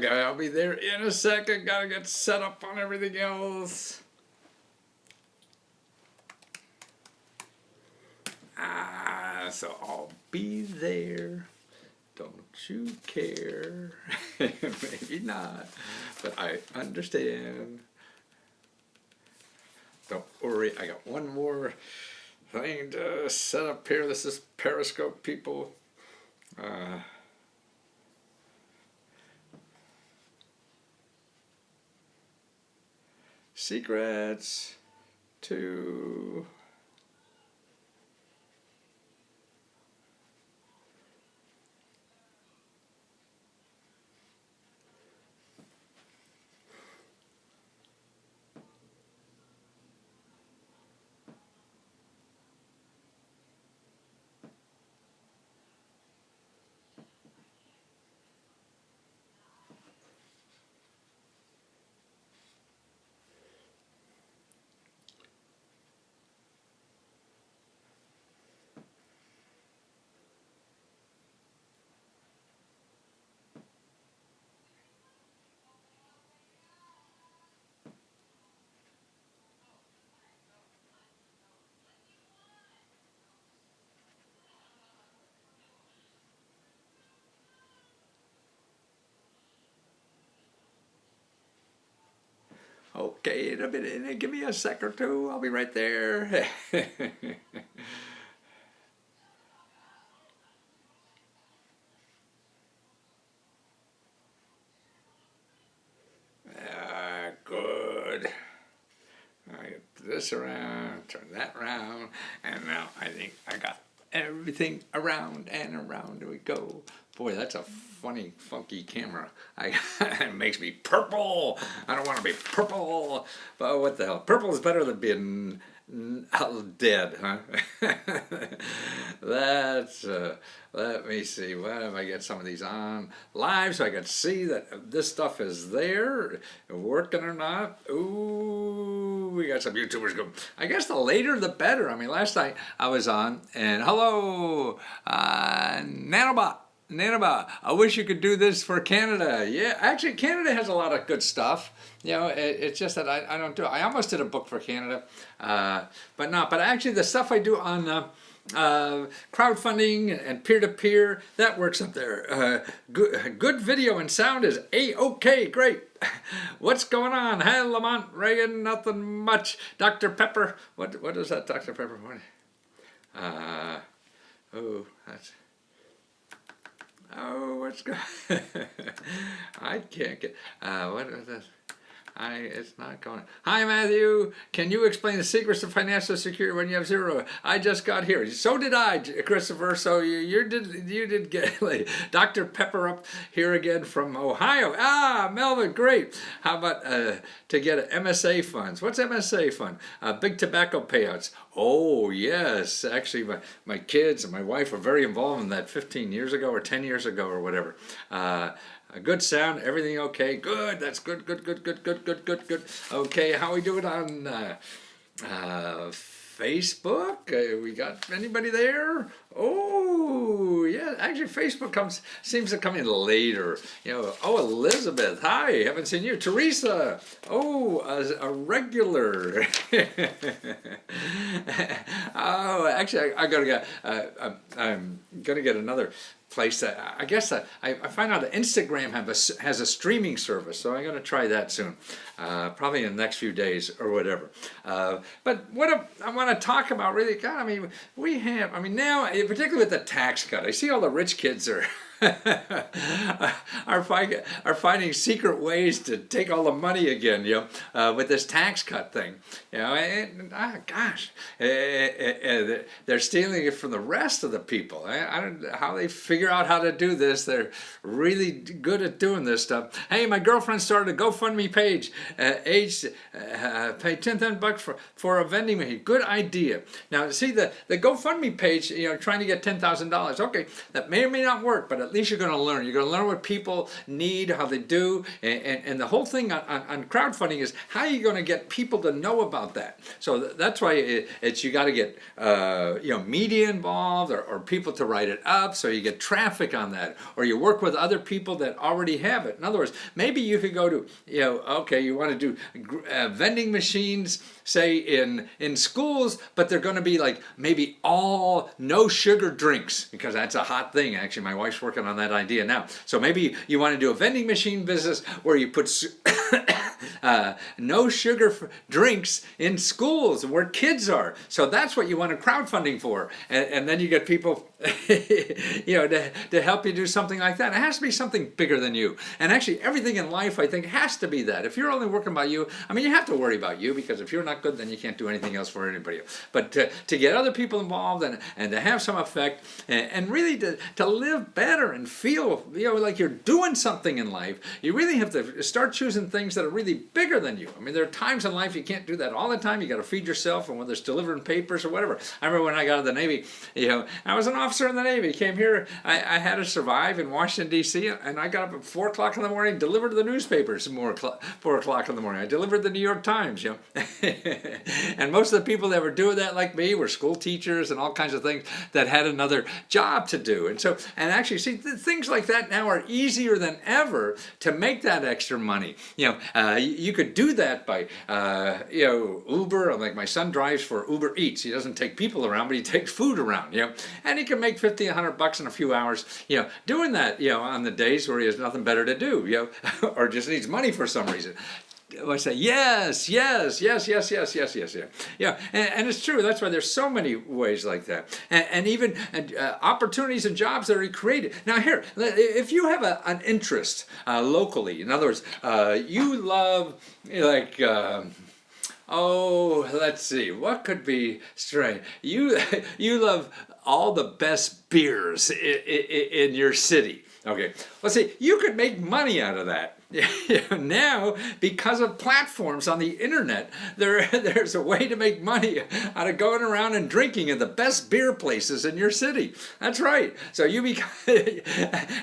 I'll be there in a second. Gotta get set up on everything else. So I'll be there. Don't you care? Maybe not, but I understand. Don't worry, I got one more thing to set up here. This is Periscope, people. Secrets to okay, in a minute, give me a sec or two, I'll be right there. Good. I get this around, turn that around, and now I think I got everything around and around we go. Boy, that's a funny, funky camera. It makes me purple. I don't want to be purple, but what the hell? Purple is better than being dead, huh? Let me see. What if I get some of these on live so I can see that this stuff is there, working or not? Ooh, we got some YouTubers going. I guess the later the better. I mean, last night I was on, and hello, Nanobot. I wish you could do this for Canada. Yeah, actually, Canada has a lot of good stuff. You know, it's just that I don't do it. I almost did a book for Canada, but not. But actually, the stuff I do on crowdfunding and peer-to-peer, that works up there. Good video and sound is A-OK, great. What's going on? Hi, Lamont, Reagan, nothing much. Dr. Pepper, what is that, Dr. Pepper? Oh, that's... Oh, what's going on? I can't get, what is this? It's not going. Hi, Matthew. Can you explain the secrets of financial security when you have zero? I just got here. So did I, Christopher. So you did get like, Dr. Pepper up here again from Ohio. Ah, Melvin, great. How about to get MSA funds? What's MSA fund? Big tobacco payouts. Oh, yes. Actually, my kids and my wife were very involved in that 15 years ago or 10 years ago or whatever. Good sound, everything okay? Good, that's good. Okay, how we doing on Facebook? We got anybody there? Oh, yeah, actually Facebook seems to come in later. You know, oh, Elizabeth, hi, haven't seen you. Teresa, oh, a regular. Oh, actually, I'm gonna get another place that I guess I find out that Instagram has a streaming service, so I'm going to try that soon, probably in the next few days or whatever. But what I want to talk about really, God, I mean, now, particularly with the tax cut, I see all the rich kids are are finding secret ways to take all the money again, you know, with this tax cut thing. You know, gosh, they're stealing it from the rest of the people. I don't know how they figure out how to do this. They're really good at doing this stuff. Hey, my girlfriend started a GoFundMe page. Paid $10,000 for a vending machine. Good idea. Now, see the GoFundMe page. You know, trying to get $10,000. Okay, that may or may not work, but at least you're going to learn. You're going to learn what people need, how they do, and the whole thing on crowdfunding is how are you going to get people to know about that. So that's why it's you got to get media involved or people to write it up, so you get traffic on that, or you work with other people that already have it. In other words, maybe you could go to okay, you want to do vending machines, say in schools, but they're going to be like maybe all no sugar drinks, because that's a hot thing. Actually, my wife's working on that idea now. So maybe you want to do a vending machine business where you put no sugar drinks in schools where kids are. So that's what you want a crowdfunding for, and then you get people to help you do something like that. It has to be something bigger than you. And actually, everything in life, I think, has to be that. If you're only working about you, I mean, you have to worry about you, because if you're not good, then you can't do anything else for anybody else. But to get other people involved and to have some effect, and really to live better and feel like you're doing something in life, you really have to start choosing things that are really bigger than you. I mean, there are times in life you can't do that all the time. You got to feed yourself, and whether it's delivering papers or whatever. I remember when I got out of the Navy, I was an officer in the Navy. Came here, I had to survive in Washington, D.C., and I got up at 4 o'clock in the morning, delivered the newspapers at 4 o'clock in the morning. I delivered the New York Times, And most of the people that were doing that like me were school teachers and all kinds of things that had another job to do. And actually, see, things like that now are easier than ever to make that extra money. You could do that by, Uber. Like my son drives for Uber Eats. He doesn't take people around, but he takes food around, and he can make $50, $100 in a few hours, doing that, on the days where he has nothing better to do, or just needs money for some reason. I say yes. Yeah, and it's true. That's why there's so many ways like that, and even opportunities and jobs that are created. Now here, if you have an interest locally, in other words, you love let's see, what could be strange? You love all the best beers in your city. Okay, let's see, you could make money out of that. Now, because of platforms on the internet, there's a way to make money out of going around and drinking in the best beer places in your city. That's right. So and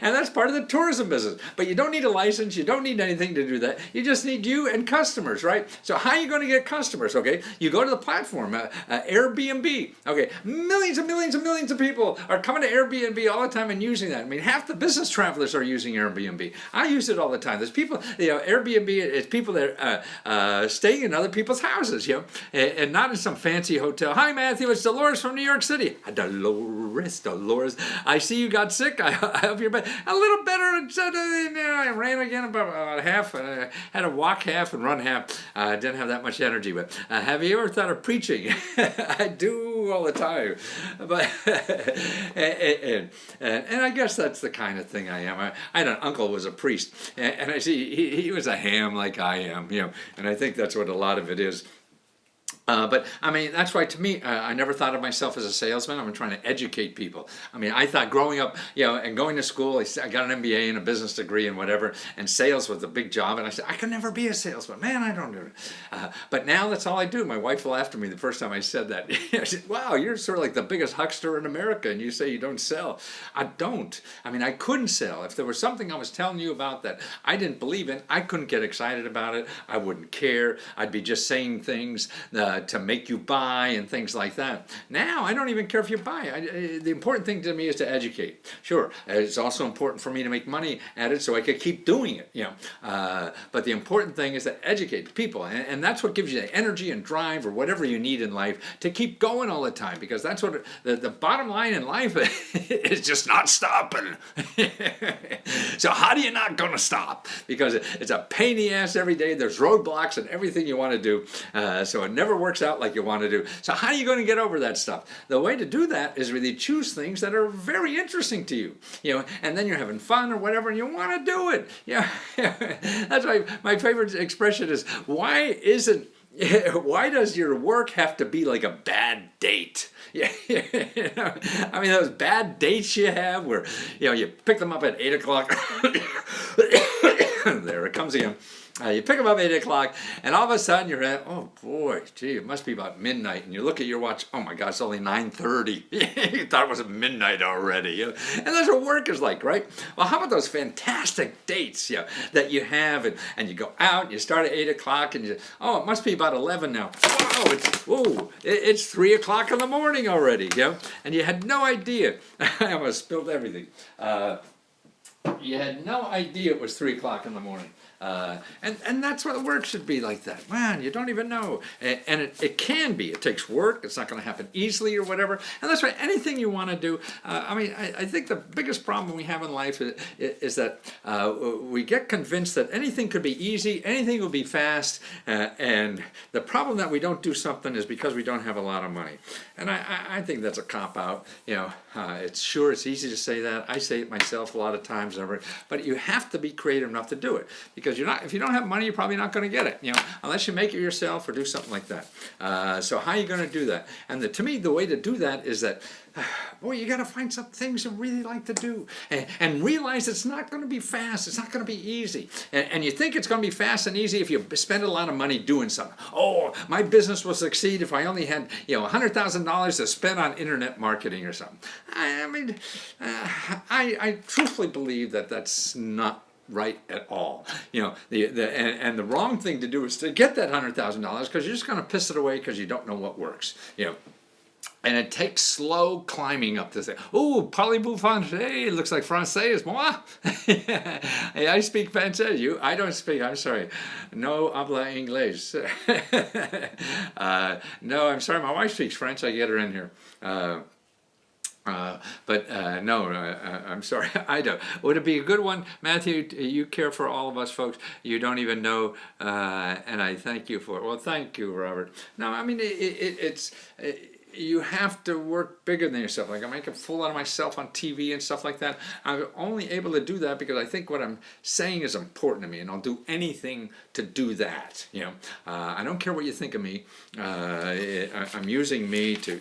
that's part of the tourism business. But you don't need a license. You don't need anything to do that. You just need you and customers, right? So how are you going to get customers? Okay, you go to the platform, Airbnb. Okay, millions and millions and millions of people are coming to Airbnb all the time and using that. I mean, half the business travelers are using Airbnb. I use it all the time. There's people, Airbnb is people that are staying in other people's houses, and not in some fancy hotel. Hi, Matthew, it's Dolores from New York City. Dolores, I see you got sick. I hope you're better. A little better. I ran again about half. I had to walk half and run half. I didn't have that much energy. But have you ever thought of preaching? I do all the time. But and I guess that's the kind of thing I am. I had an uncle who was a priest, and I see he was a ham like I am, and I think that's what a lot of it is. But I mean, that's why to me, I never thought of myself as a salesman. I'm trying to educate people. I mean, I thought growing up, and going to school, I got an MBA and a business degree and whatever, and sales was a big job. And I said, I could never be a salesman. Man, I don't do it. But now that's all I do. My wife laughed at me the first time I said that. She said, wow, you're sort of like the biggest huckster in America, and you say you don't sell. I don't. I mean, I couldn't sell. If there was something I was telling you about that I didn't believe in, I couldn't get excited about it. I wouldn't care. I'd be just saying things to make you buy and things like that. Now, I don't even care if you buy. The important thing to me is to educate. Sure, it's also important for me to make money at it so I could keep doing it. But the important thing is to educate people, and that's what gives you the energy and drive or whatever you need in life to keep going all the time, because that's what the bottom line in life is, just not stopping. So how do you not going to stop? Because it's a pain in the ass every day. There's roadblocks and everything you want to do, so it never works out like you want to do. So how are you going to get over that stuff? The way to do that is really choose things that are very interesting to you, and then you're having fun or whatever, and you want to do it. That's why my favorite expression is, why does your work have to be like a bad date? I mean, those bad dates you have where, you pick them up at 8 o'clock There it comes again. You pick them up 8 o'clock, and all of a sudden you're at, oh boy, gee, it must be about midnight. And you look at your watch, oh my God, it's only 9:30. You thought it was midnight already. And that's what work is like, right? Well, how about those fantastic dates that you have, and you go out, you start at 8 o'clock, and oh, it must be about 11 now. It's 3 o'clock in the morning already, and you had no idea. I almost spilled everything. You had no idea it was 3 o'clock in the morning. And that's what work should be like that. Man, you don't even know. And it can be. It takes work. It's not going to happen easily or whatever. And that's why anything you want to do, I think the biggest problem we have in life is that we get convinced that anything could be easy, anything will be fast, and the problem that we don't do something is because we don't have a lot of money. And I think that's a cop-out. It's easy to say that. I say it myself a lot of times, but you have to be creative enough to do it. Because if you don't have money, you're probably not going to get it, unless you make it yourself or do something like that. So how are you going to do that? And to me, the way to do that is that, boy, you got to find some things you really like to do, and realize it's not going to be fast. It's not going to be easy. And you think it's going to be fast and easy if you spend a lot of money doing something. Oh, my business will succeed if I only had $100,000 to spend on internet marketing or something. I truthfully believe that that's not right at all. And the wrong thing to do is to get that $100,000 because you're just going to piss it away because you don't know what works. And it takes slow climbing up to say, oh, parlez-vous français? It looks like français is moi. Hey, I speak français. I don't speak. I'm sorry. No habla inglés. No, I'm sorry. My wife speaks French. I get her in here. I'm sorry, I don't. Would it be a good one, Matthew? You care for all of us folks. You don't even know, and I thank you for it. Well, thank you, Robert. No, it's you have to work bigger than yourself. Like I make a fool out of myself on TV and stuff like that. I'm only able to do that because I think what I'm saying is important to me, and I'll do anything to do that. I don't care what you think of me. I'm using me to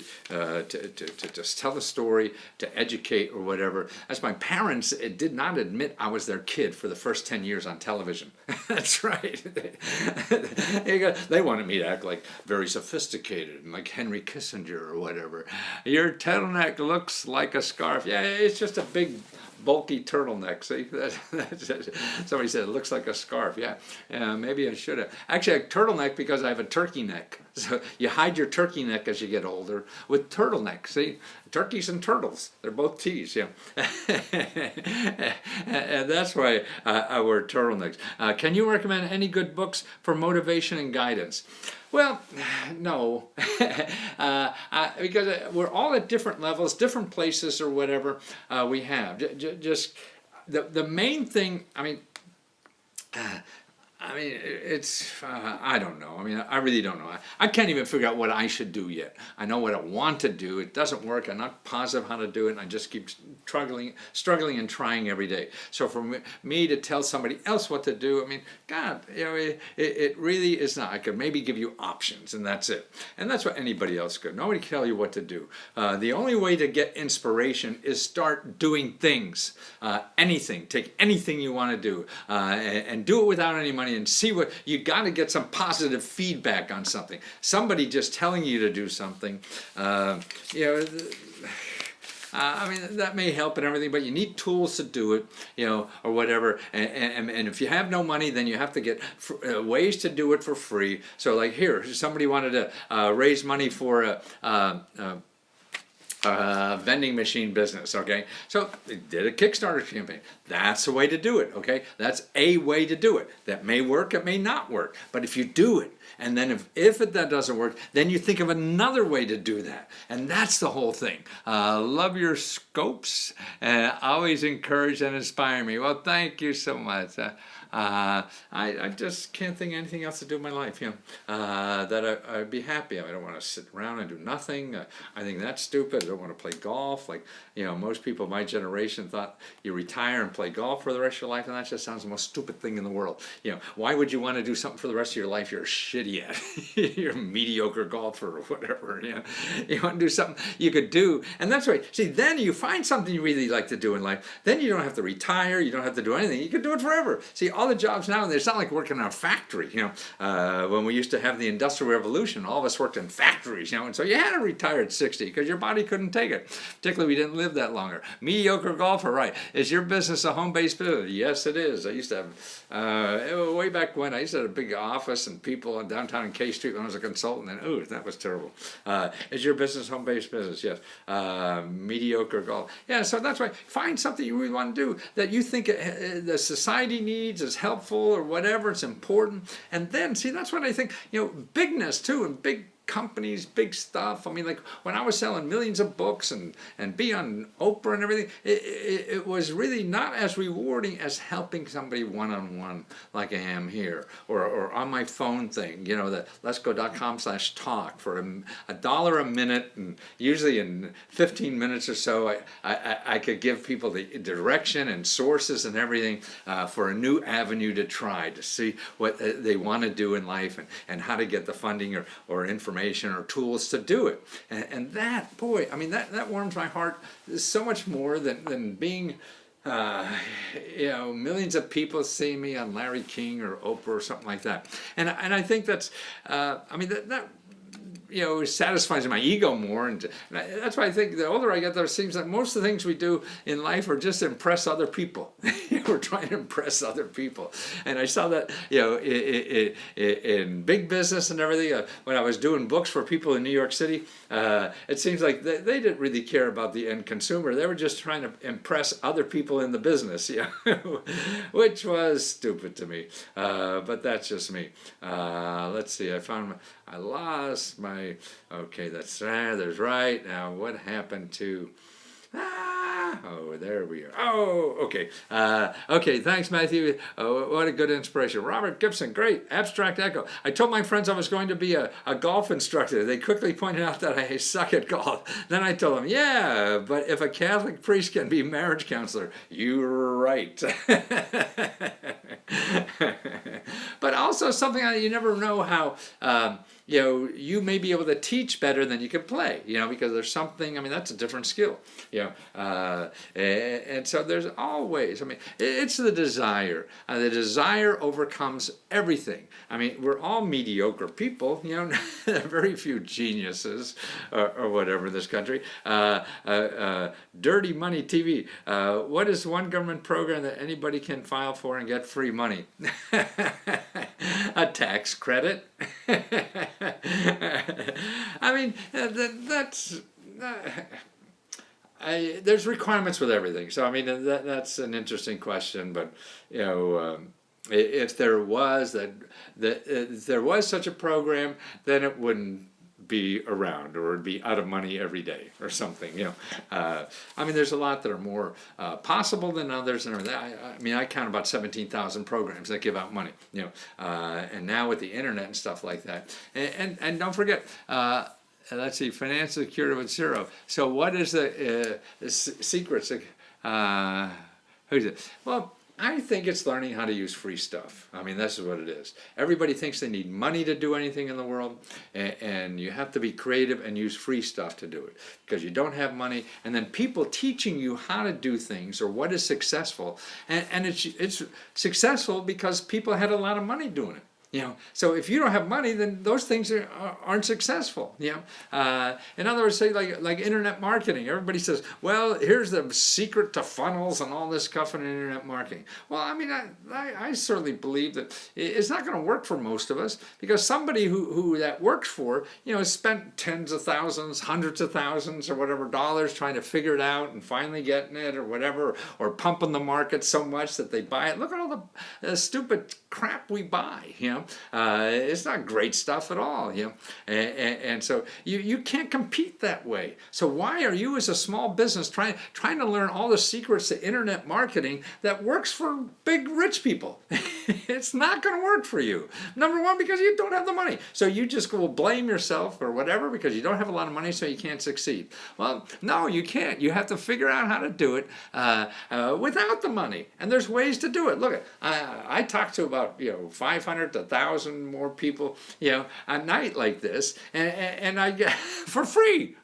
just tell the story, to educate or whatever. As my parents did not admit I was their kid for the first 10 years on television. That's right. They wanted me to act like very sophisticated and like Henry Kissinger or whatever. Your turtleneck looks like a scarf. Yeah, it's just a big bulky turtleneck. See, somebody said it looks like a scarf. Yeah, maybe I should have. Actually, a turtleneck because I have a turkey neck. So you hide your turkey neck as you get older with turtleneck. See, turkeys and turtles, they're both T's. And that's why I wear turtlenecks. Can you recommend any good books for motivation and guidance? Well, no, because we're all at different levels, different places or whatever we have. Just the main thing, it's, I don't know. I really don't know. I can't even figure out what I should do yet. I know what I want to do. It doesn't work. I'm not positive how to do it, and I just keep struggling and trying every day. So for me to tell somebody else what to do, God, it really is not. I could maybe give you options, and that's it. And that's what anybody else could. Nobody can tell you what to do. The only way to get inspiration is start doing things. Anything. Take anything you want to do, and do it without any money. And see what you got to get some positive feedback on something. Somebody just telling you to do something, that may help and everything, but you need tools to do it, or whatever. And if you have no money, then you have to get ways to do it for free. So like here, somebody wanted to raise money for vending machine business, okay? So they did a Kickstarter campaign. That's a way to do it, okay? That's a way to do it. That may work, it may not work. But if you do it, and then if that doesn't work, then you think of another way to do that. And that's the whole thing. Love your scopes. Always encourage and inspire me. Well, thank you so much. I just can't think of anything else to do in my life, that I'd be happy. I don't want to sit around and do nothing. I think that's stupid. I don't want to play golf. Like, most people of my generation thought you retire and play golf for the rest of your life, and that just sounds the most stupid thing in the world. Why would you want to do something for the rest of your life you're shitty at? You're a mediocre golfer or whatever. You want to do something you could do, and that's right. See, then you find something you really like to do in life. Then you don't have to retire. You don't have to do anything. You can do it forever. See, all the jobs now, it's not like working in a factory, when we used to have the Industrial Revolution, all of us worked in factories, and so you had to retire at 60 because your body couldn't take it. Particularly, we didn't live that longer. Mediocre golfer, right? Is your business a home-based business? Yes, it is. I used to have, way back when, I used to have a big office and people in downtown in K Street when I was a consultant, and ooh, that was terrible. Is your business home-based business? Yes. Mediocre golf. Yeah, so that's why, find something you really want to do that you think the society needs, is helpful or whatever, it's important. And then, see, that's what I think, bigness too, and big companies, big stuff. I mean, like when I was selling millions of books and be on Oprah and everything, it was really not as rewarding as helping somebody one-on-one like I am here, or on my phone thing, the letsgo.com/talk for $1 a minute, and usually in 15 minutes or so, I could give people the direction and sources and everything for a new avenue to try to see what they want to do in life, and how to get the funding or information or tools to do it. And that, boy, I mean, that warms my heart so much more than being, millions of people see me on Larry King or Oprah or something like that. And I think that's, that satisfies my ego more, and that's why I think the older I get, there seems like most of the things we do in life are just to impress other people. We're trying to impress other people, and I saw that in big business and everything. When I was doing books for people in New York City, it seems like they didn't really care about the end consumer. They were just trying to impress other people in the business, which was stupid to me. But that's just me. Let's see. I lost my, okay, there's right. Now what happened to, oh, there we are. Oh, okay. Okay, thanks, Matthew. What a good inspiration. Robert Gibson, great. Abstract Echo. I told my friends I was going to be a golf instructor. They quickly pointed out that I suck at golf. Then I told them, yeah, but if a Catholic priest can be marriage counselor, you're right. But also something you never know how, you may be able to teach better than you can play, because there's something, that's a different skill, and so there's always, it's the desire. The desire overcomes everything. We're all mediocre people, very few geniuses or whatever in this country. Dirty Money TV. What is one government program that anybody can file for and get free money? A tax credit. There's requirements with everything. So that's an interesting question. But if there was if there was such a program, then it wouldn't be around, or it'd be out of money every day or something. There's a lot that are more possible than others, and I count about 17,000 programs that give out money. And now with the internet and stuff like that, and don't forget. Let's see, financial security with zero. So what is the secrets? Who's it? Well, I think it's learning how to use free stuff. This is what it is. Everybody thinks they need money to do anything in the world, and you have to be creative and use free stuff to do it, because you don't have money. And then people teaching you how to do things, or what is successful, and it's successful because people had a lot of money doing it. So if you don't have money, then those things aren't successful. In other words, say like internet marketing. Everybody says, well, here's the secret to funnels and all this stuff in internet marketing. Well, I certainly believe that it's not going to work for most of us, because somebody who that works for, has spent tens of thousands, hundreds of thousands, or whatever dollars trying to figure it out and finally getting it, or whatever, or pumping the market so much that they buy it. Look at all the stupid crap we buy. It's not great stuff at all, and so you can't compete that way. So why are you, as a small business, trying to learn all the secrets to internet marketing that works for big rich people? It's not going to work for you. Number one, because you don't have the money. So you just will blame yourself or whatever because you don't have a lot of money, so you can't succeed. Well, no, you can't. You have to figure out how to do it without the money. And there's ways to do it. Look, I talked to about 500 to 1,000 more people a night like this, and I get for free.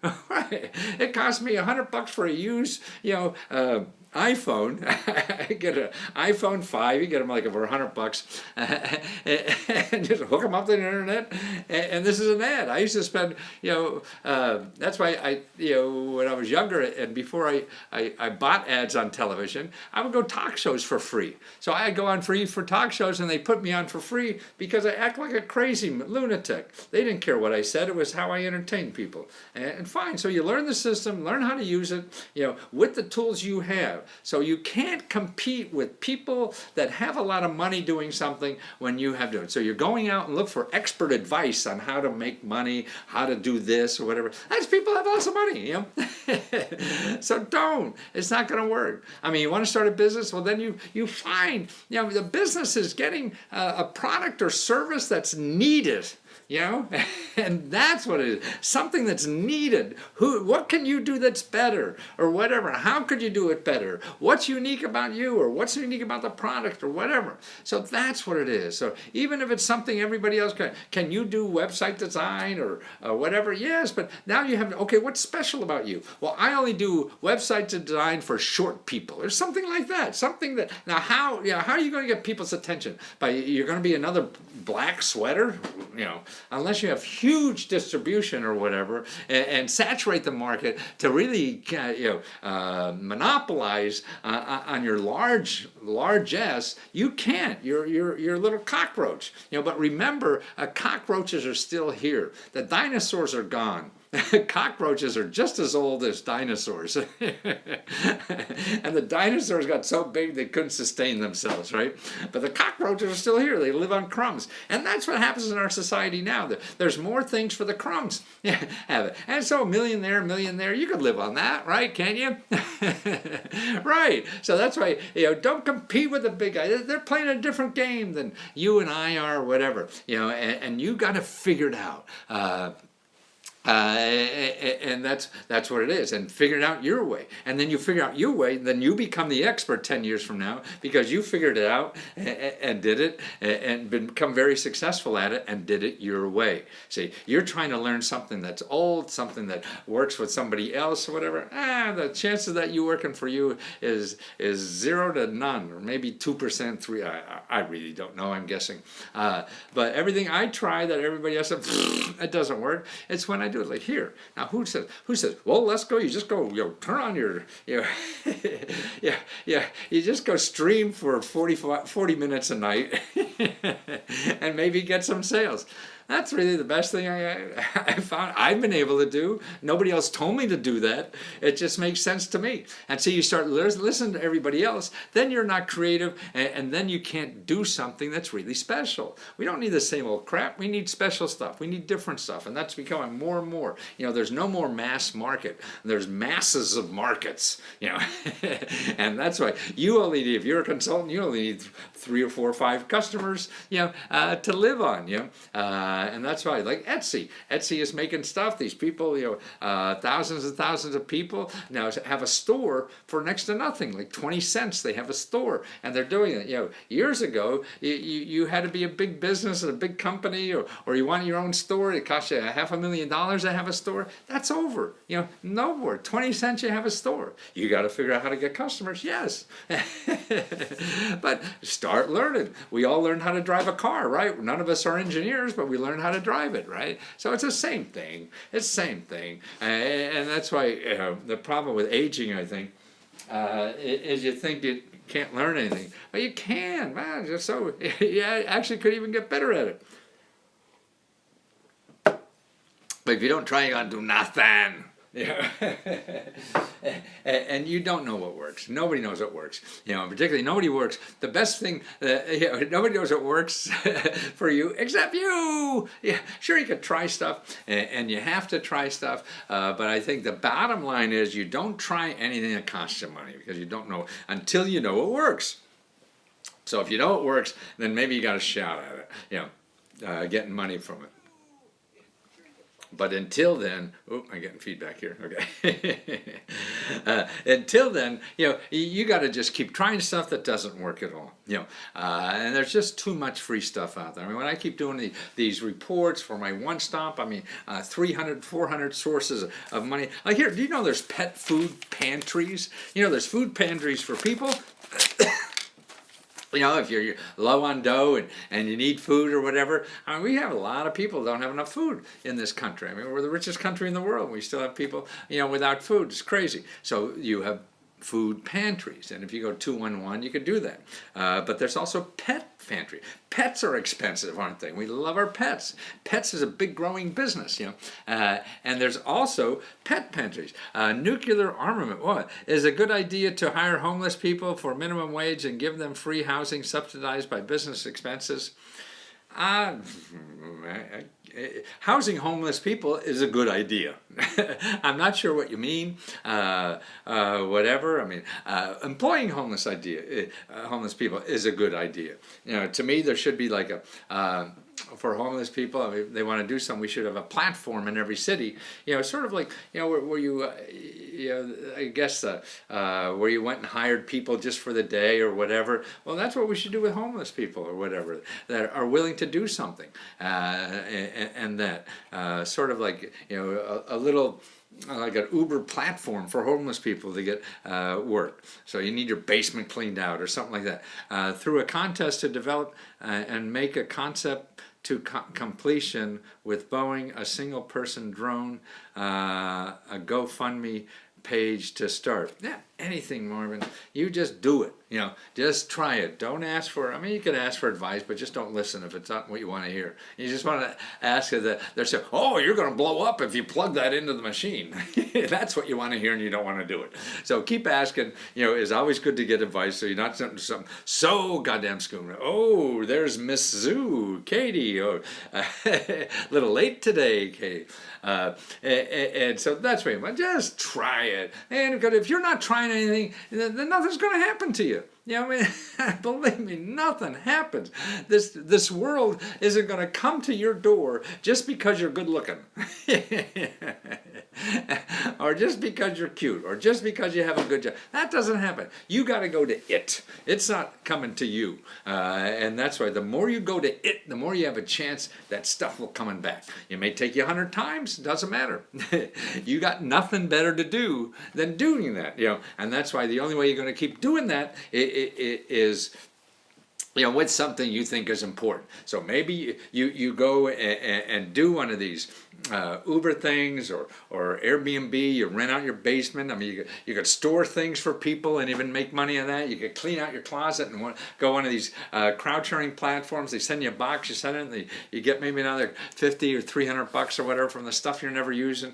It cost me $100 for a used iPhone. I get an iPhone 5. You get them like over $100, and just hook them up to the internet. And this is an ad. I used to spend, that's why when I was younger and before I bought ads on television, I would go talk shows for free. So I'd go on free for talk shows, and they put me on for free because I act like a crazy lunatic. They didn't care what I said. It was how I entertained people. And fine. So you learn the system, learn how to use it, with the tools you have. So you can't compete with people that have a lot of money doing something when you have to do it. So you're going out and look for expert advice on how to make money, how to do this or whatever. That's people have lots of money, So don't. It's not going to work. I mean, you want to start a business? Well, then you find, the business is getting a product or service that's needed. And that's what it is. Something that's needed. What can you do that's better, or whatever? How could you do it better? What's unique about you, or what's unique about the product, or whatever? So that's what it is. So even if it's something everybody else can you do website design or whatever? Yes, but now you have, okay, what's special about you? Well, I only do website design for short people, or something like that. Something that, now how are you going to get people's attention? You're going to be another black sweater? Unless you have huge distribution or whatever, and saturate the market to really monopolize on your largesse, you can't. You're a little cockroach. But remember, cockroaches are still here. The dinosaurs are gone. Cockroaches are just as old as dinosaurs. And the dinosaurs got so big they couldn't sustain themselves, right? But the cockroaches are still here. They live on crumbs. And that's what happens in our society now. There's more things for the crumbs. Have it. And so a million there, you could live on that, right? Can't you? Right. So that's why, don't compete with the big guys. They're playing a different game than you and I are, or whatever. And you got to figure it out. And that's what it is, and figure it out your way. And then you figure out your way, then you become the expert 10 years from now because you figured it out and did it and become very successful at it and did it your way. See, you're trying to learn something that's old, something that works with somebody else or whatever. The chances that you working for you is 0 to none, or maybe 2%, 3%. I really don't know. I'm guessing. But everything I try that everybody else says, it doesn't work. It's when I do it like here. Now who says, well, let's go, you just go, turn on your, you just go stream for 40 minutes a night and maybe get some sales. That's really the best thing I found I've been able to do. Nobody else told me to do that. It just makes sense to me. And so you start listening to everybody else, then you're not creative, and then you can't do something that's really special. We don't need the same old crap. We need special stuff. We need different stuff, and that's becoming more and more. There's no more mass market. There's masses of markets, and that's why you only need, if you're a consultant, you only need 3 or 4 or 5 customers, to live on, and that's why, like Etsy. Etsy is making stuff. These people, thousands and thousands of people now have a store for next to nothing, like 20 cents. They have a store, and they're doing it. Years ago, you had to be a big business and a big company, or you want your own store. It cost you $500,000 to have a store. That's over. No more. 20 cents, you have a store. You got to figure out how to get customers. Yes, but start learning. We all learned how to drive a car, right? None of us are engineers, but we learn how to drive it, right? So it's the same thing. It's the same thing. And that's why the problem with aging, I think, is you think you can't learn anything. But you can, man. Just so, actually could even get better at it. But if you don't try, you're going to do nothing. And you don't know what works. Nobody knows what works. Particularly nobody works. The best thing, nobody knows what works for you except you. Yeah, sure, you could try stuff, and you have to try stuff. But I think the bottom line is you don't try anything that costs you money because you don't know until you know it works. So if you know it works, then maybe you got a shot at it. Getting money from it. But until then, oh, I'm getting feedback here. Okay. Until then, you got to just keep trying stuff that doesn't work at all. And there's just too much free stuff out there. I mean, when I keep doing these reports for my one stop, 300, 400 sources of money. Like here, do you know there's pet food pantries? There's food pantries for people. If you're low on dough and you need food or whatever, we have a lot of people who don't have enough food in this country. We're the richest country in the world. We still have people, without food. It's crazy. So you have food pantries, and if you go 211, you could do that. But there's also pet pantry. Pets are expensive, aren't they? We love our pets. Pets is a big growing business, and there's also pet pantries. Nuclear armament. What is a good idea to hire homeless people for minimum wage and give them free housing subsidized by business expenses? Housing homeless people is a good idea. I'm not sure what you mean. Whatever. Employing homeless people is a good idea. To me, there should be like for homeless people, they want to do something, we should have a platform in every city, sort of like, where you, I guess, where you went and hired people just for the day or whatever. Well, that's what we should do with homeless people or whatever, that are willing to do something, and that sort of like, a little, like an Uber platform for homeless people to get work. So you need your basement cleaned out or something like that. Through a contest to develop and make a concept to completion with Boeing, a single person drone, a GoFundMe page to start. Yeah, anything, Marvin. You just do it. Just try it. Don't ask for, you can ask for advice, but just don't listen if it's not what you want to hear. You just want to ask that they're saying, oh, you're going to blow up if you plug that into the machine. That's what you want to hear, and you don't want to do it. So keep asking. It's always good to get advice, so you're not something so goddamn school. Oh, there's Miss Zoo, Katie. Oh, a little late today, Katie. And so that's what you want. Just try it. And if you're not trying anything, then nothing's going to happen to you. Believe me, nothing happens. This world isn't going to come to your door just because you're good looking, or just because you're cute, or just because you have a good job. That doesn't happen. You got to go to it. It's not coming to you, and that's why the more you go to it, the more you have a chance that stuff will coming back. It may take you 100 times. Doesn't matter. You got nothing better to do than doing that. And that's why the only way you're going to keep doing that is what's something you think is important. So maybe you go and do one of these Uber things or Airbnb. You rent out your basement. You could store things for people and even make money on that. You could clean out your closet and go on one of these crowd sharing platforms. They send you a box. You send it, and you get maybe another $50 or $300 or whatever from the stuff you're never using.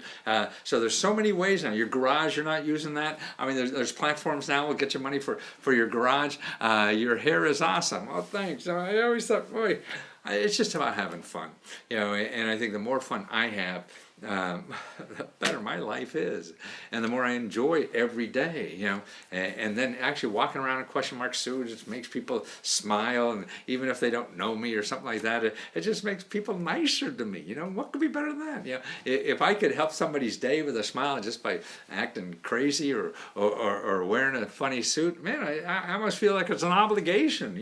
So there's so many ways now. Your garage, you're not using that. There's platforms now will get you money for your garage. Your hair is awesome. Oh, thanks. I always thought, boy, it's just about having fun, and I think the more fun I have, the better my life is, and the more I enjoy every day, and then actually walking around in question mark suits, it makes people smile, and even if they don't know me or something like that, it just makes people nicer to me. What could be better than that? If I could help somebody's day with a smile just by acting crazy or wearing a funny suit, man, I almost feel like it's an obligation,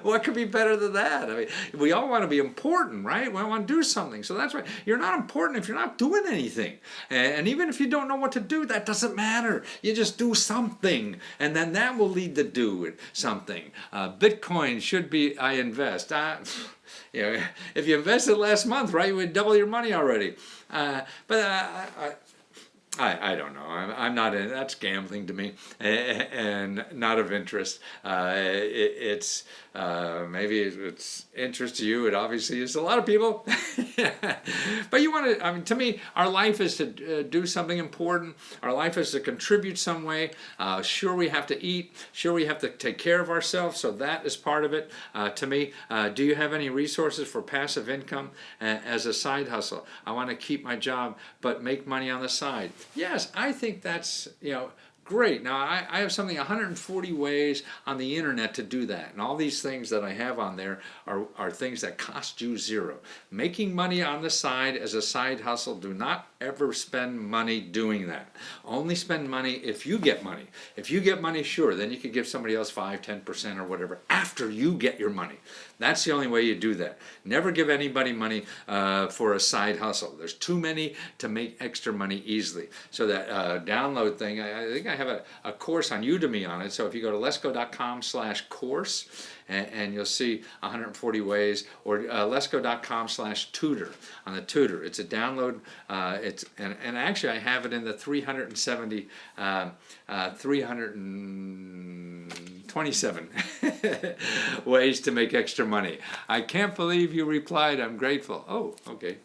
What could be better than that? We all want to be important, right? We want to do something. So that's why you're not important if you're not doing anything. And even if you don't know what to do, that doesn't matter. You just do something, and then that will lead to do something. Bitcoin should be, I invest. If you invested last month, right, you would double your money already. I don't know. I'm not in. That's gambling to me, and not of interest. It's maybe it's interest to you. It obviously is to a lot of people. But you want to. To me, our life is to do something important. Our life is to contribute some way. Sure, we have to eat. Sure, we have to take care of ourselves. So that is part of it. To me, do you have any resources for passive income as a side hustle? I want to keep my job, but make money on the side. Yes, I think that's great. Now I have something 140 ways on the internet to do that, and all these things that I have on there are things that cost you zero. Making money on the side as a side hustle, do not ever spend money doing that. Only spend money if you get money. If you get money, sure, then you could give somebody else 5-10% or whatever after you get your money. That's the only way you do that. Never give anybody money for a side hustle. There's too many to make extra money easily. So that download thing, I think I have a course on Udemy on it. So if you go to lesgo.com/course, and you'll see 140 ways, or lesgo.com/tutor on the tutor. It's a download. And actually I have it in the 327 ways to make extra money. I can't believe you replied. I'm grateful. Oh, okay.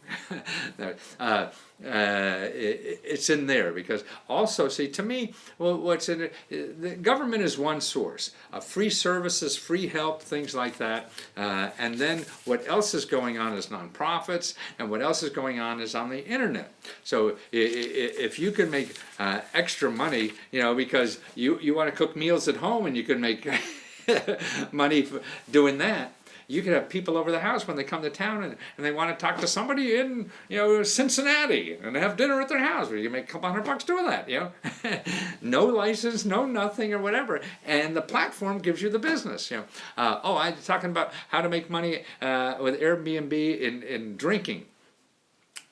It's in there, because also, see, to me, well, what's in it, the government is one source, free services, free help, things like that, and then what else is going on is nonprofits, and what else is going on is on the internet. So if you can make extra money, because you want to cook meals at home, and you can make money for doing that. You could have people over the house when they come to town and they want to talk to somebody in Cincinnati and have dinner at their house. You make a couple $100 doing that, no license, no nothing or whatever, and the platform gives you the business. I'm talking about how to make money with Airbnb in drinking.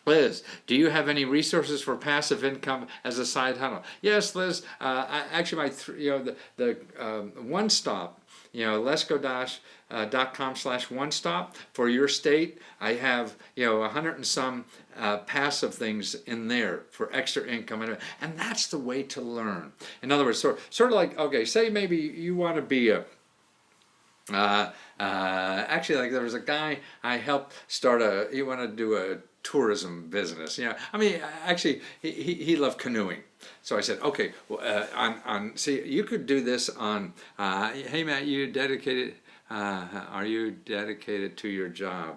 Liz, do you have any resources for passive income as a side hustle? Yes, Liz. Actually, the one stop. lesgo.com/one-stop for your state. I have 100 and some passive things in there for extra income, and that's the way to learn. In other words, sort of like, okay, say maybe you want to be a actually, like there was a guy I helped start he wanted to do a tourism business. Actually he loved canoeing. So I said, okay, well, see, you could do this on, hey Matt, are you dedicated to your job?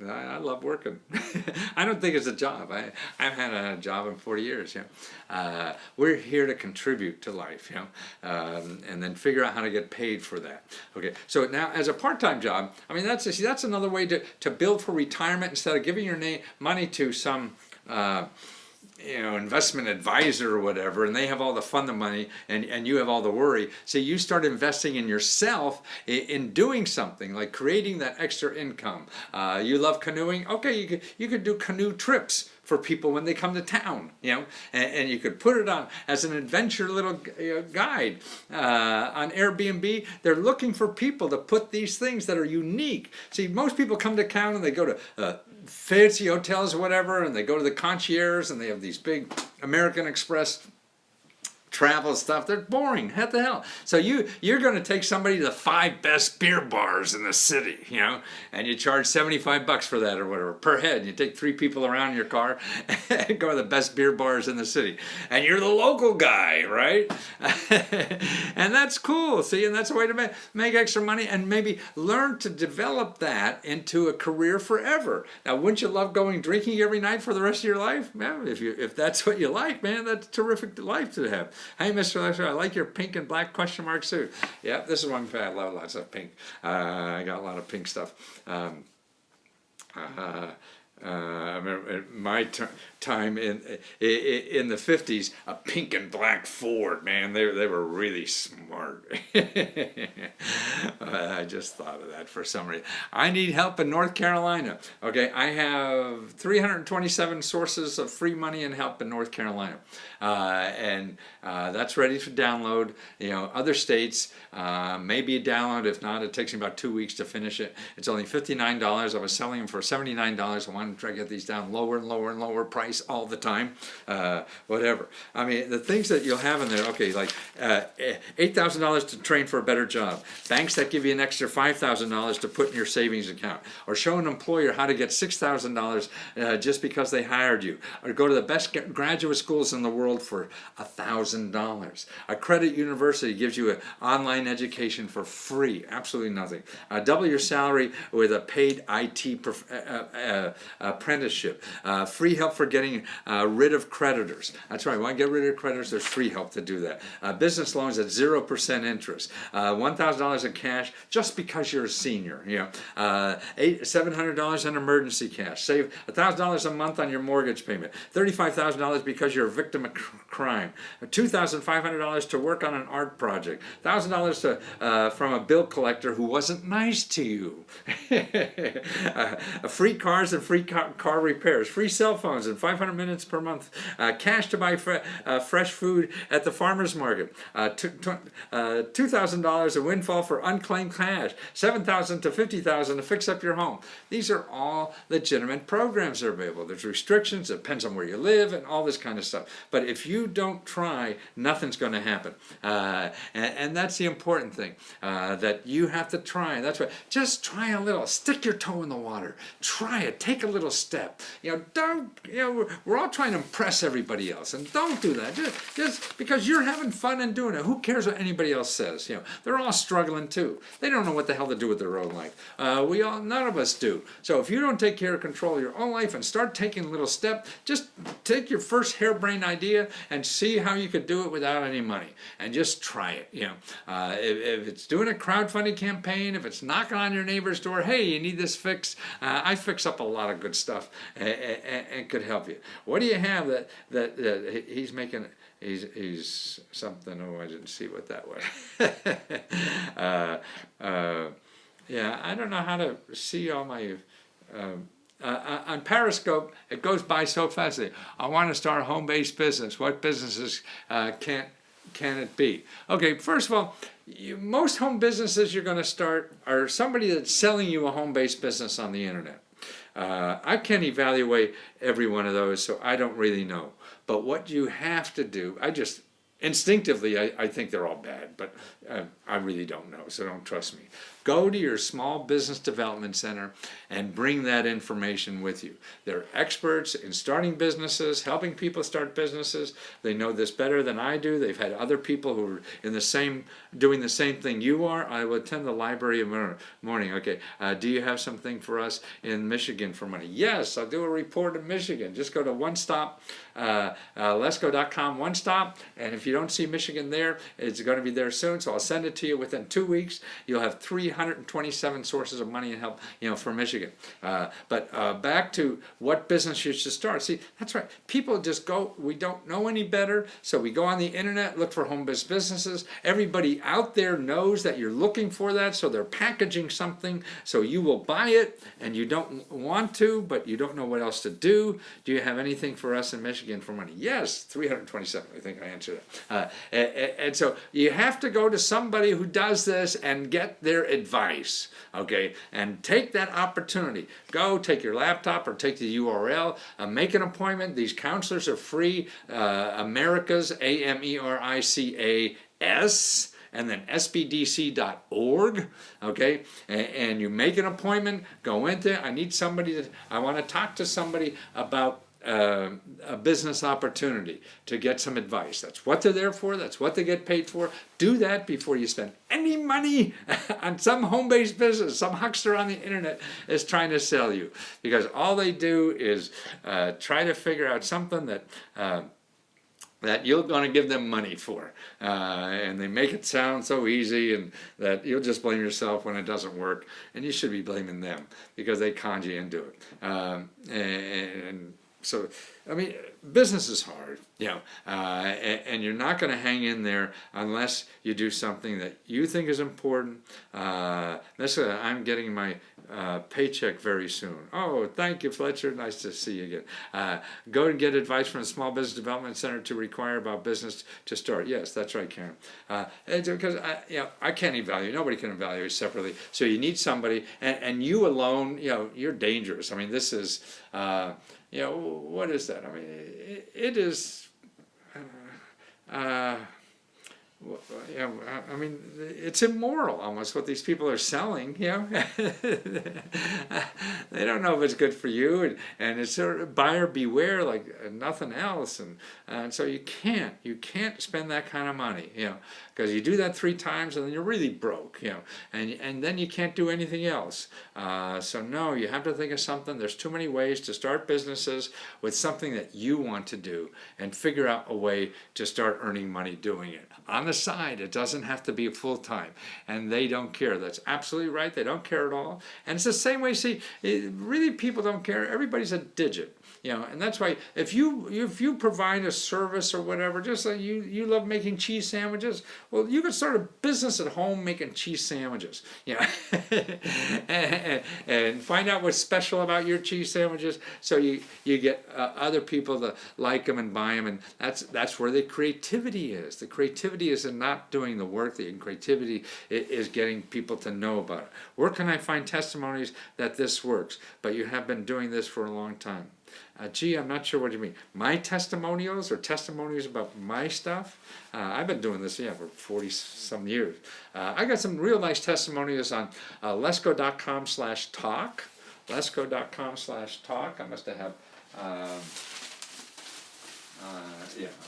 I love working. I don't think it's a job. I've had a job in 40 years. We're here to contribute to life, and then figure out how to get paid for that. Okay, so now as a part-time job, that's another way to build for retirement instead of giving your money to some investment advisor or whatever, and they have all the fun of money, and you have all the worry. So you start investing in yourself in doing something like creating that extra income. You love canoeing? Okay, you could do canoe trips for people when they come to town, and you could put it on as an adventure little guide. On Airbnb, they're looking for people to put these things that are unique. See, most people come to town and they go to fancy hotels or whatever, and they go to the concierge and they have these big American Express travel stuff. They're boring. What the hell? So you're going to take somebody to the 5 best beer bars in the city, and you charge $75 for that or whatever per head. You take 3 people around in your car and go to the best beer bars in the city, and you're the local guy, right? And that's cool. See, and that's a way to make extra money and maybe learn to develop that into a career forever. Now, wouldn't you love going drinking every night for the rest of your life? Man, if that's what you like, man, that's a terrific life to have. Hey, Mr. Lester, I like your pink and black question mark suit. Yeah, this is one I love lots of pink. I got a lot of pink stuff. I remember my time in the 50s, a pink and black Ford, man, they were really smart. I just thought of that for some reason. I need help in North Carolina. Okay, I have 327 sources of free money and help in North Carolina. And that's ready to download. Other states, maybe a download. If not, it takes me about 2 weeks to finish it. It's only $59. I was selling them for $79. I wanted to try to get these down lower and lower and lower price all the time. Whatever. The things that you'll have in there, okay, like $8,000 to train for a better job. Banks that give you an extra $5,000 to put in your savings account. Or show an employer how to get $6,000 just because they hired you. Or go to the best graduate schools in the world for $1,000. A credit university gives you an online education for free, absolutely nothing. Double your salary with a paid IT apprenticeship, free help for getting rid of creditors. That's right, want to get rid of creditors, there's free help to do that. Business loans at 0% interest, $1,000 in cash just because you're a senior. $700 in emergency cash, save $1,000 a month on your mortgage payment, $35,000 because you're a victim of crime, $2,500 to work on an art project, $1,000 from a bill collector who wasn't nice to you, free cars and free car repairs, free cell phones and 500 minutes per month, cash to buy fresh food at the farmer's market, $2,000 a windfall for unclaimed cash, $7,000 to $50,000 to fix up your home. These are all legitimate programs that are available. There's restrictions, it depends on where you live and all this kind of stuff. But if you don't try, nothing's going to happen. And that's the important thing, that you have to try. That's right. Just try a little. Stick your toe in the water. Try it. Take a little step. We're all trying to impress everybody else, and don't do that. Just because you're having fun and doing it. Who cares what anybody else says? They're all struggling too. They don't know what the hell to do with their own life. None of us do. So if you don't take care of control of your own life and start taking a little step, just take your first harebrained idea and see how you could do it without any money, and just try it. If it's doing a crowdfunding campaign, if it's knocking on your neighbor's door, hey, you need this fixed. I fix up a lot of good stuff and could help you. What do you have that he's making? He's something. Oh, I didn't see what that was. Yeah, I don't know how to see all my. On Periscope, it goes by so fast. I want to start a home-based business. What businesses can it be? Okay, first of all, most home businesses you're going to start are somebody that's selling you a home-based business on the internet. I can't evaluate every one of those, so I don't really know. But what you have to do, instinctively, I think they're all bad, but I really don't know, so don't trust me. Go to your small business development center and bring that information with you. They're experts in starting businesses, helping people start businesses. They know this better than I do. They've had other people who are doing the same thing you are. I will attend the library in the morning. Okay, do you have something for us in Michigan for money? Yes, I'll do a report in Michigan. Just go to letsgo.com, one stop, and if you don't see Michigan there, it's going to be there soon, so I'll send it to you within 2 weeks. You'll have 327 sources of money and help, for Michigan. But back to what business you should start. See, that's right. People just go, we don't know any better, so we go on the internet, look for home-based businesses. Everybody out there knows that you're looking for that, so they're packaging something, so you will buy it, and you don't want to, but you don't know what else to do. Do you have anything for us in Michigan for money? Yes, 327. I think I answered it. And so you have to go to somebody who does this and get their advice, okay? And take that opportunity. Go take your laptop or take the URL, make an appointment. These counselors are free. America's, AMERICAS, and then sbdc.org, okay? And you make an appointment, go in there. I want to talk to somebody about a business opportunity to get some advice. That's what they're there for. That's what they get paid for. Do that before you spend any money on some home-based business. Some huckster on the internet is trying to sell you, because all they do is try to figure out something that you're going to give them money for. And they make it sound so easy, and that you'll just blame yourself when it doesn't work. And you should be blaming them because they conned you into it. So, business is hard, and you're not going to hang in there unless you do something that you think is important. I'm getting my paycheck very soon. Oh, thank you, Fletcher. Nice to see you again. Go and get advice from the Small Business Development Center to inquire about business to start. Yes, that's right, Karen. It's because I can't evaluate. Nobody can evaluate separately. So you need somebody, and you alone, you're dangerous. This is. What is that? It is Yeah, I mean, it's immoral almost what these people are selling. They don't know if it's good for you, and it's sort of buyer beware like nothing else, and so you can't spend that kind of money, because you do that 3 times and then you're really broke, and then you can't do anything else. So no, you have to think of something. There's too many ways to start businesses with something that you want to do, and figure out a way to start earning money doing it on the side. It doesn't have to be full-time, and they don't care. That's absolutely right. They don't care at all. And it's the same way. See, really, people don't care. Everybody's a digit, and that's why if you provide a service or whatever, just like you love making cheese sandwiches, well, you could start a business at home making cheese sandwiches, and find out what's special about your cheese sandwiches, so you get other people to like them and buy them, and that's where the creativity is. The creativity is in not doing the work. The creativity is getting people to know about it. Where can I find testimonies that this works? But you have been doing this for a long time. Gee, I'm not sure what you mean. My testimonials or testimonies about my stuff? I've been doing this, for 40-some years. I got some real nice testimonials on lesco.com/talk. Lesco.com/talk. I must have,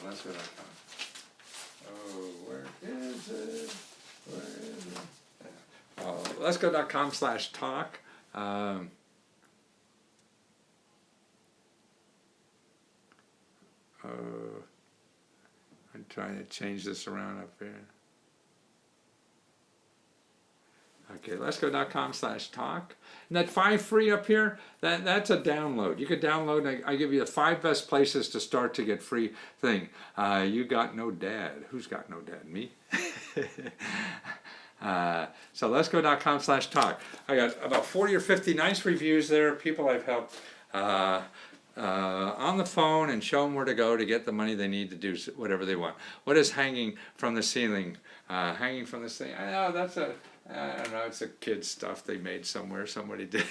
lesco.com. Oh, where is it? Oh, lesco.com/talk. I'm trying to change this around up here. Okay, lesco.com/talk. And that 5 free up here, that's a download. You could download, I give you the 5 best places to start to get free thing. You got no dad. Who's got no dad? Me? So lesco.com/talk. I got about 40 or 50 nice reviews there. People I've helped on the phone, and show them where to go to get the money they need to do whatever they want. What is hanging from the ceiling? Hanging from the ceiling. I know that's I don't know, it's a kid's stuff they made somewhere, somebody did.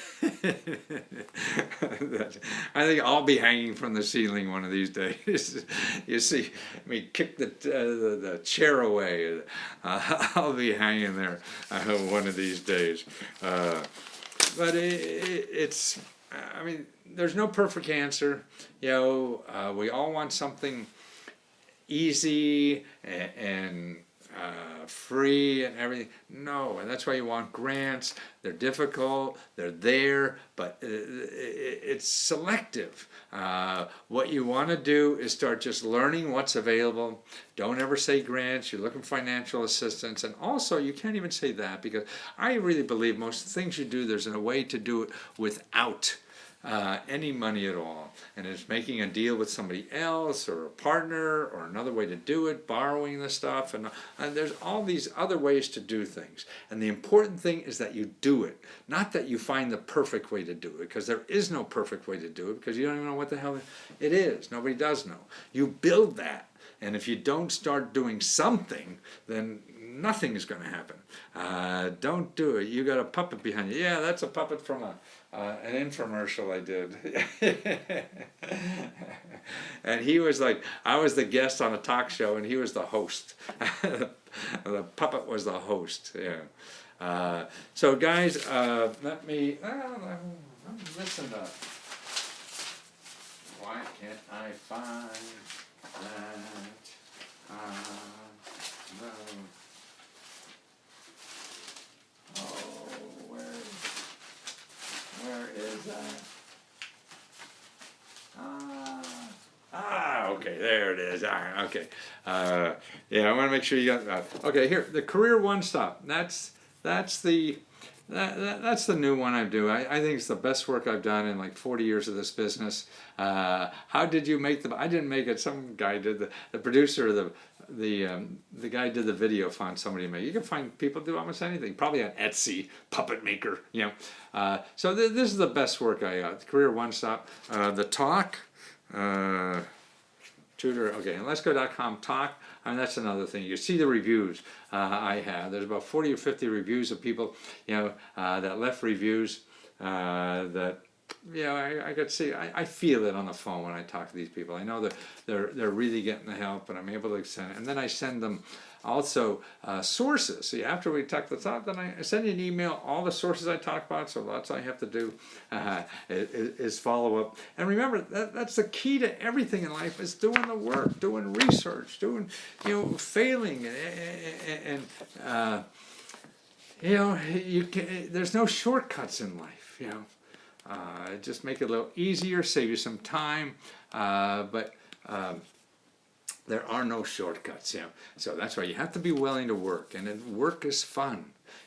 I think I'll be hanging from the ceiling one of these days. You see me kick the chair away. I'll be hanging there one of these days. But it's, I mean, there's no perfect answer. We all want something easy and free and everything. No, and that's why you want grants. They're difficult, they're there, but it's selective. What you want to do is start just learning what's available. Don't ever say grants. You're looking for financial assistance. And also, you can't even say that, because I really believe most things you do, there's a way to do it without any money at all, and it's making a deal with somebody else or a partner or another way to do it, borrowing the stuff, and there's all these other ways to do things. And the important thing is that you do it, not that you find the perfect way to do it, because there is no perfect way to do it, because you don't even know what the hell it is. Nobody does know. You build that, and if you don't start doing something, then nothing is going to happen. Don't do it. You got a puppet behind you. Yeah, that's a puppet from an infomercial I did. And he was like, I was the guest on a talk show, and he was the host. The puppet was the host. Yeah. So guys, let me. I'm missing that. Why can't I find that? No. Oh, where is that? Okay, there it is. Okay. Yeah, I want to make sure you got that. Okay, here, the Career One Stop. That's the new one I do. I think it's the best work I've done in like 40 years of this business. How did you make I didn't make it. Some guy did. The producer, the guy did the video, found somebody to make. You can find people do almost anything. Probably on Etsy, Puppet Maker. So this is the best work I got. Career One Stop. The talk. Tutor. Okay, and let'sgo.com talk. I mean, that's another thing. You see the reviews I have. There's about 40 or 50 reviews of people, that left reviews that, I could see. I feel it on the phone when I talk to these people. I know that they're really getting the help, and I'm able to send it. And then I send them Also, sources. See, after we talk the top, then I send you an email, all the sources I talk about, so that's all I have to do is follow up. And remember, that's the key to everything in life, is doing the work, doing research, doing, failing, and there's no shortcuts in life, just make it a little easier, save you some time, but there are no shortcuts, So that's why you have to be willing to work, and then work is fun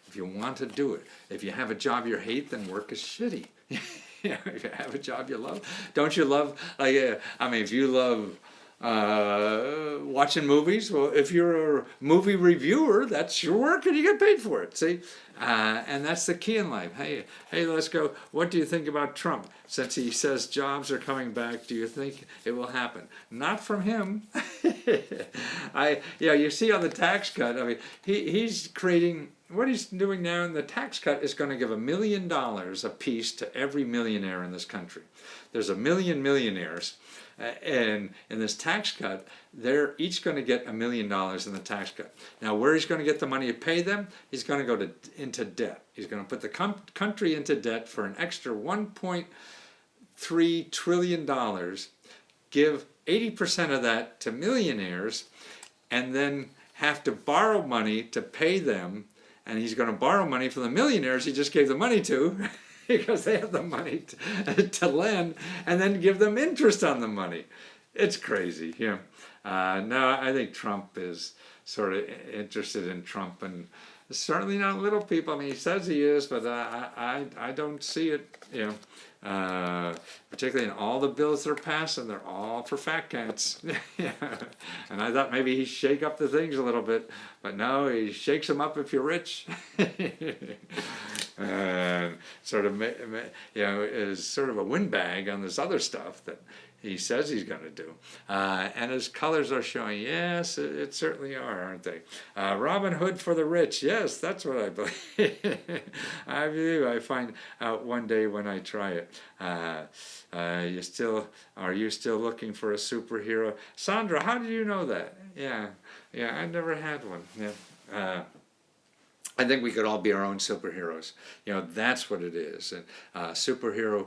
if you want to do it. If you have a job you hate, then work is shitty. If you have a job you love, don't you love? If you love watching movies, well, if you're a movie reviewer, that's your work and you get paid for it. See, and that's the key in life. Hey, let's go. What do you think about Trump? Since he says jobs are coming back, do you think it will happen? Not from him. You see on the tax cut. He's creating. What he's doing now in the tax cut is going to give $1 million a piece to every millionaire in this country. There's 1 million millionaires. And in this tax cut, they're each going to get $1 million in the tax cut. Now, where he's going to get the money to pay them, he's going to go into debt. He's going to put the country into debt for an extra $1.3 trillion, give 80% of that to millionaires, and then have to borrow money to pay them. And he's going to borrow money from the millionaires he just gave the money to, because they have the money to lend, and then give them interest on the money. It's crazy. No, I think Trump is sort of interested in Trump, and certainly not little people. He says he is, but I don't see it. Particularly in all the bills they're passing, they're all for fat cats. And I thought maybe he'd shake up the things a little bit, but no, he shakes them up if you're rich. And sort of, is sort of a windbag on this other stuff that he says he's going to do. And his colors are showing, yes, it certainly are, aren't they? Robin Hood for the rich, yes, that's what I believe. I believe I find out one day when I try it. Are you still looking for a superhero? Sandra, how did you know that? Yeah, I never had one. I think we could all be our own superheroes. That's what it is. And superhero,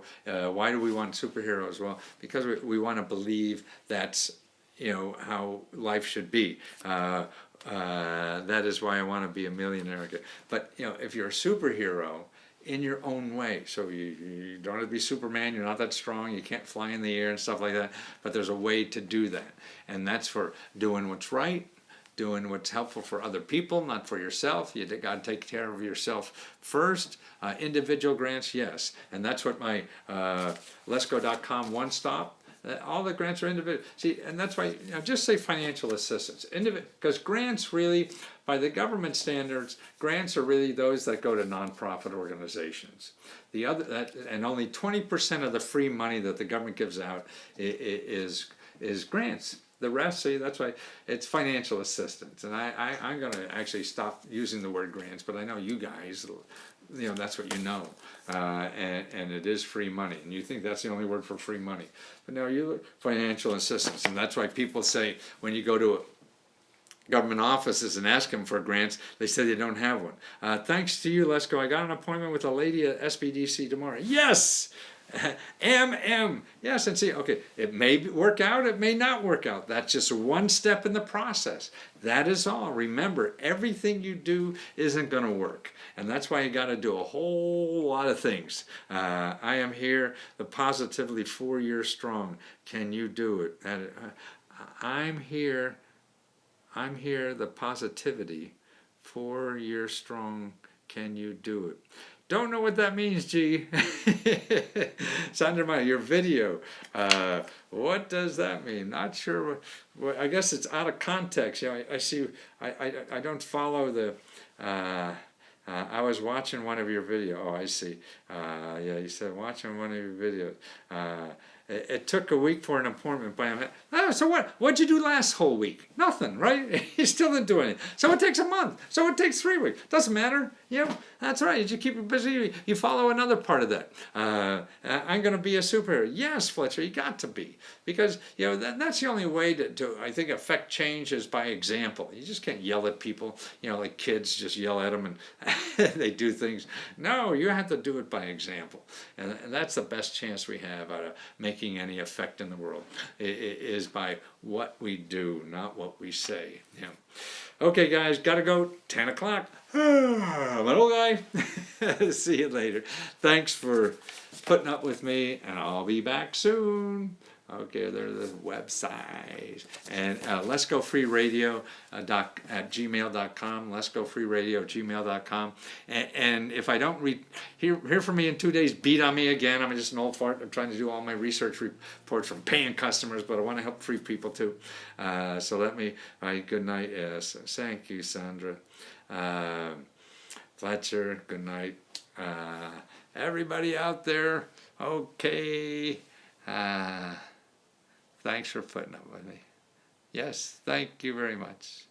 why do we want superheroes? Well, because we want to believe that's, how life should be. That is why I want to be a millionaire. But, if you're a superhero in your own way, so you don't have to be Superman, you're not that strong, you can't fly in the air and stuff like that, but there's a way to do that. And that's for doing what's right, doing what's helpful for other people, not for yourself. You got to take care of yourself first. Individual grants, yes. And that's what my lesgo.com one-stop, all the grants are individual. See, and that's why, just say financial assistance. Because grants really, by the government standards, grants are really those that go to nonprofit organizations. And only 20% of the free money that the government gives out is grants. The rest, see, that's why it's financial assistance. And I'm going to actually stop using the word grants, but I know you guys, that's what you know. And it is free money. And you think that's the only word for free money. But no, you look financial assistance. And that's why people say when you go to government offices and ask them for grants, they say they don't have one. Thanks to you, let's go. I got an appointment with a lady at SBDC tomorrow. Yes! Yes, and see, okay, it may work out, it may not work out. That's just one step in the process. That is all. Remember, everything you do isn't going to work. And that's why you got to do a whole lot of things. I am here, the positively 4 years strong. Can you do it? I'm here, the positivity 4 years strong. Can you do it? Don't know what that means, G. Sandra, your video. What does that mean? Not sure. I guess it's out of context. I see. I don't follow the. I was watching one of your videos. Oh, I see. You said watching one of your videos. it took a week for an appointment by him. Oh, so what? What'd you do last whole week? Nothing, right? You still didn't do anything. So it takes a month. So it takes 3 weeks. Doesn't matter. That's right. You just keep it busy. You follow another part of that. I'm going to be a superhero. Yes, Fletcher, you got to be. Because, that's the only way to, I think, affect change is by example. You just can't yell at people, like kids just yell at them and they do things. No, you have to do it by example. And that's the best chance we have out of making any effect in the world, is by what we do, not what we say. Okay, guys, gotta go. 10 o'clock. I'm an old guy. See you later. Thanks for putting up with me, and I'll be back soon. Okay, there's the website. And Let's Go Free Radio at gmail.com. Let's Go Free Radio at gmail.com. And if I don't hear from me in 2 days, beat on me again. I'm just an old fart. I'm trying to do all my research reports from paying customers, but I want to help free people too. So let me, good night. Yes, thank you, Sandra. Fletcher, good night. Everybody out there, okay. Thanks for putting up with me. Yes, thank you very much.